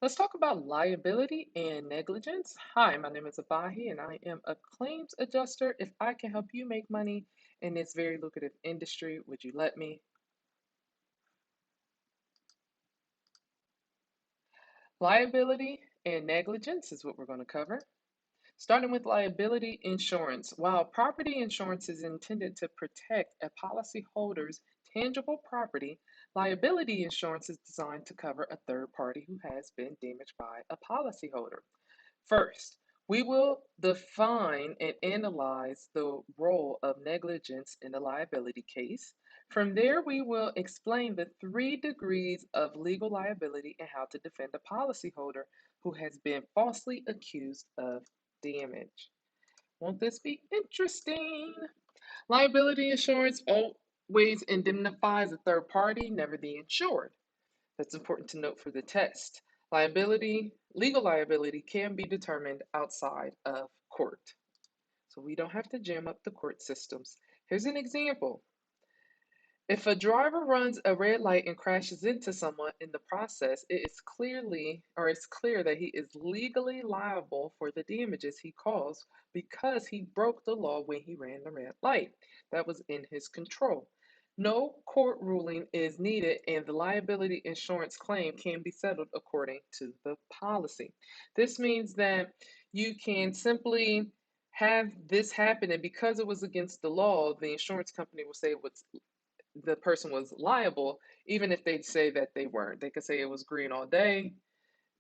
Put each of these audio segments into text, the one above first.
Let's talk about liability and negligence. Hi, my name is Abahi and I am a claims adjuster. If I can help you make money in this very lucrative industry, would you let me? Liability and negligence is what we're going to cover. Starting with liability insurance. While property insurance is intended to protect a policyholder's tangible property, liability insurance is designed to cover a third party who has been damaged by a policyholder. First, we will define and analyze the role of negligence in a liability case. From there, we will explain the 3 degrees of legal liability and how to defend a policyholder who has been falsely accused of damage. Won't this be interesting? Liability insurance always indemnifies a third party, never the insured. That's important to note for the test. Legal liability can be determined outside of court. So we don't have to jam up the court systems. Here's an example. If a driver runs a red light and crashes into someone in the process, it's clear that he is legally liable for the damages he caused because he broke the law when he ran the red light. That was in his control. No court ruling is needed, and the liability insurance claim can be settled according to the policy. This means that you can simply have this happen, and because it was against the law, the insurance company will say the person was liable, even if they say that they weren't. They could say it was green all day,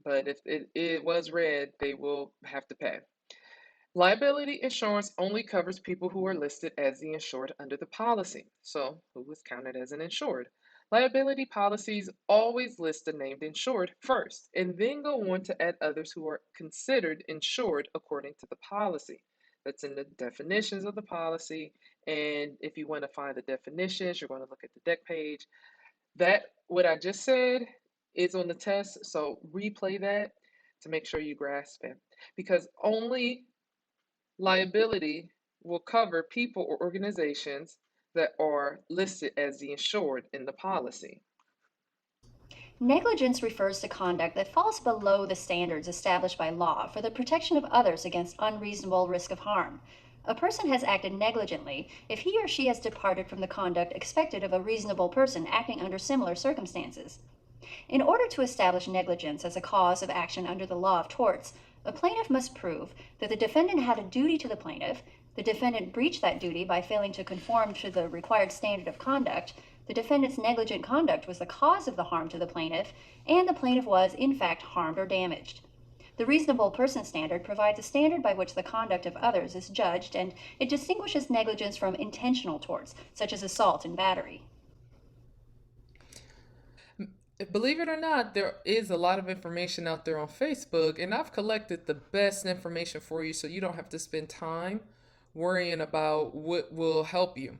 but if it was red, they will have to pay. Liability insurance only covers people who are listed as the insured under the policy. So, who is counted as an insured? Liability policies always list the named insured first, and then go on to add others who are considered insured according to the policy. That's in the definitions of the policy. And if you want to find the definitions, you're going to look at the deck page. What I just said is on the test, so replay that to make sure you grasp it. Because only liability will cover people or organizations that are listed as the insured in the policy. Negligence refers to conduct that falls below the standards established by law for the protection of others against unreasonable risk of harm. A person has acted negligently if he or she has departed from the conduct expected of a reasonable person acting under similar circumstances. In order to establish negligence as a cause of action under the law of torts, a plaintiff must prove that the defendant had a duty to the plaintiff, the defendant breached that duty by failing to conform to the required standard of conduct, the defendant's negligent conduct was the cause of the harm to the plaintiff, and the plaintiff was, in fact, harmed or damaged. The reasonable person standard provides a standard by which the conduct of others is judged, and it distinguishes negligence from intentional torts, such as assault and battery. Believe it or not, there is a lot of information out there on Facebook, and I've collected the best information for you so you don't have to spend time worrying about what will help you.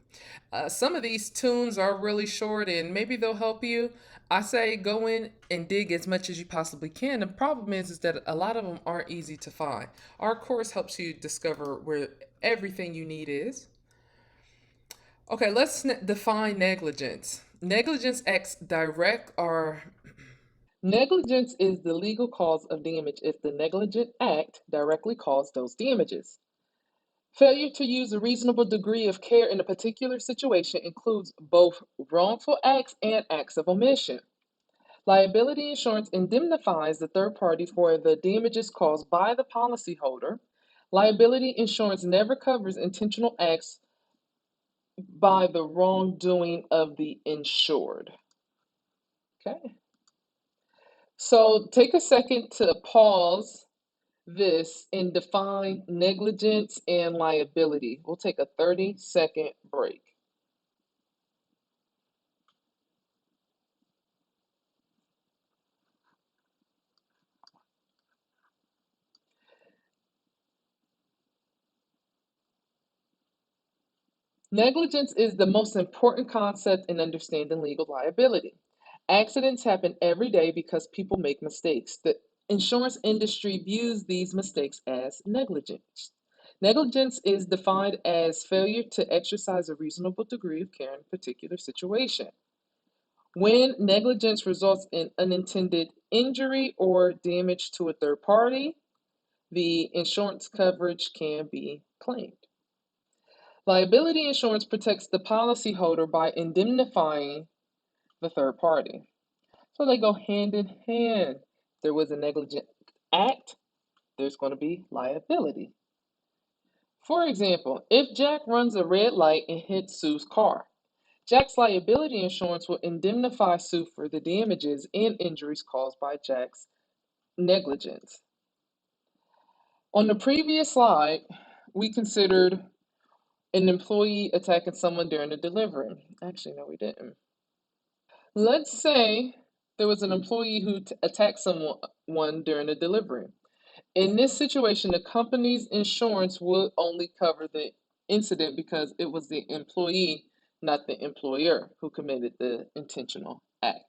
Some of these tunes are really short and maybe they'll help you. I say go in and dig as much as you possibly can. The problem is that a lot of them aren't easy to find. Our course helps you discover where everything you need is. Okay, let's define negligence. Negligence acts direct or Negligence is the legal cause of damage if the negligent act directly caused those damages. Failure to use a reasonable degree of care in a particular situation includes both wrongful acts and acts of omission. Liability insurance indemnifies the third party for the damages caused by the policyholder. Liability insurance never covers intentional acts by the wrongdoing of the insured. Okay. So take a second to pause this and define negligence and liability. We'll take a 30-second break. Negligence is the most important concept in understanding legal liability. Accidents happen every day because people make mistakes. The insurance industry views these mistakes as negligence. Negligence is defined as failure to exercise a reasonable degree of care in a particular situation. When negligence results in unintended injury or damage to a third party, the insurance coverage can be claimed. Liability insurance protects the policyholder by indemnifying the third party. So they go hand in hand. If there was a negligent act, there's going to be liability. For example, if Jack runs a red light and hits Sue's car, Jack's liability insurance will indemnify Sue for the damages and injuries caused by Jack's negligence. On the previous slide, we considered an employee attacking someone during a delivery. Actually, no, we didn't. Let's say there was an employee who attacked someone during a delivery. In this situation, the company's insurance will only cover the incident because it was the employee, not the employer, who committed the intentional act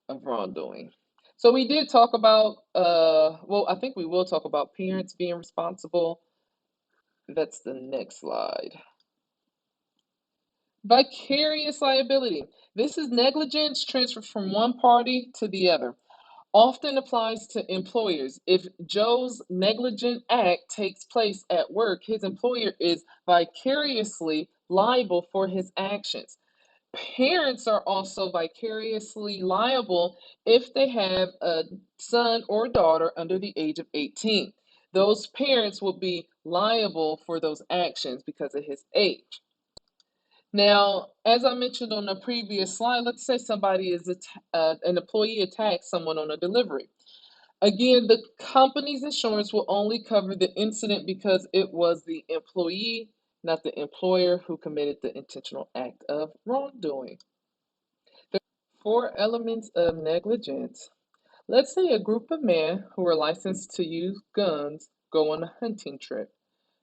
of wrongdoing. So we did talk about, well, I think we will talk about parents being responsible. That's the next slide. Vicarious liability. This is negligence transferred from one party to the other. Often applies to employers. If Joe's negligent act takes place at work, his employer is vicariously liable for his actions. Parents are also vicariously liable if they have a son or daughter under the age of 18. Those parents will be liable for those actions because of his age. Now, as I mentioned on the previous slide, let's say somebody is an employee attacks someone on a delivery. Again, the company's insurance will only cover the incident because it was the employee, not the employer, who committed the intentional act of wrongdoing. There are 4 elements of negligence. Let's say a group of men who are licensed to use guns go on a hunting trip.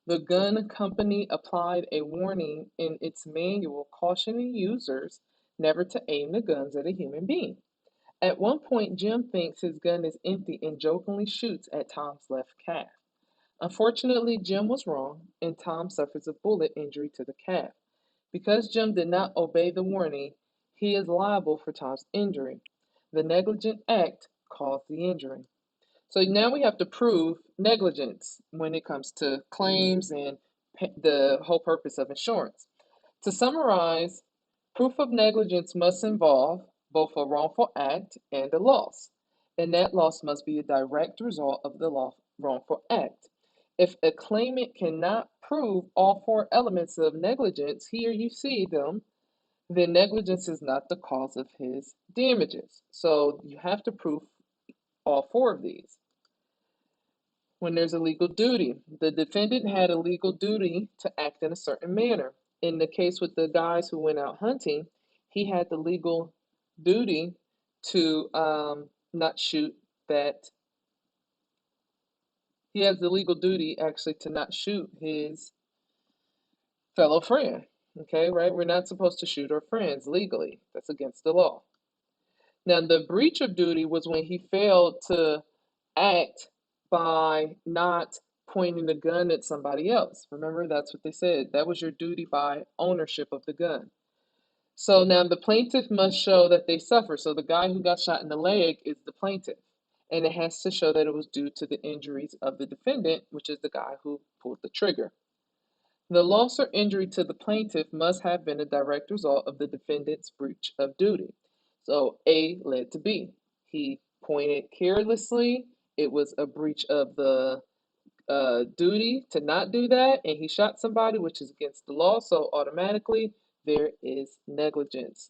The gun company applied a warning in its manual cautioning users never to aim the guns at a human being. At one point, Jim thinks his gun is empty and jokingly shoots at Tom's left calf. Unfortunately, Jim was wrong, and Tom suffers a bullet injury to the calf. Because Jim did not obey the warning, he is liable for Tom's injury. The negligent act caused the injury. So now we have to prove negligence when it comes to claims and the whole purpose of insurance. To summarize, proof of negligence must involve both a wrongful act and a loss, and that loss must be a direct result of the wrongful act. If a claimant cannot prove all 4 elements of negligence, here you see them, then negligence is not the cause of his damages. So you have to prove all 4 of these. When there's a legal duty, the defendant had a legal duty to act in a certain manner. In the case with the guys who went out hunting, he had the legal duty to not shoot that. He has the legal duty actually to not shoot his fellow friend. Okay, right? We're not supposed to shoot our friends legally. That's against the law. Now, the breach of duty was when he failed to act by not pointing the gun at somebody else. Remember, that's what they said. That was your duty by ownership of the gun. So now the plaintiff must show that they suffer. So the guy who got shot in the leg is the plaintiff. And it has to show that it was due to the injuries of the defendant, which is the guy who pulled the trigger. The loss or injury to the plaintiff must have been a direct result of the defendant's breach of duty. So A led to B. He pointed carelessly. It was a breach of the duty to not do that, and he shot somebody, which is against the law. So automatically, there is negligence.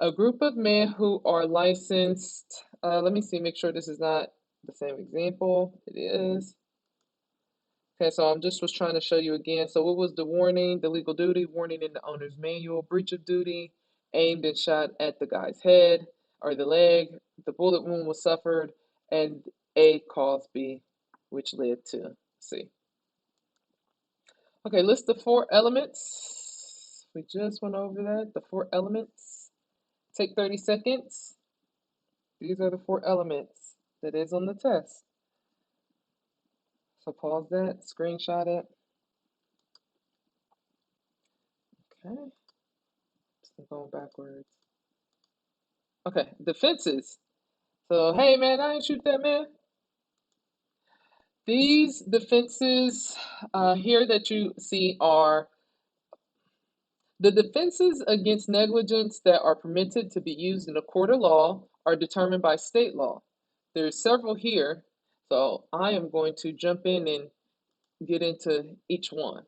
A group of men who are licensed. Let me see, make sure this is not the same example. It is. Okay, so I'm just was trying to show you again. So what was the warning, the legal duty, warning in the owner's manual, breach of duty, aimed and shot at the guy's head or the leg. The bullet wound was suffered, and A caused B, which led to C. Okay, list the 4 elements. We just went over that, the 4 elements. Take 30 seconds. These are the 4 elements that is on the test. So pause that, screenshot it. Okay. Just going backwards. Okay, defenses. So, hey man, I ain't shoot that man. These defenses here that you see are the defenses against negligence that are permitted to be used in a court of law are determined by state law. There's several here, so I am going to jump in and get into each one.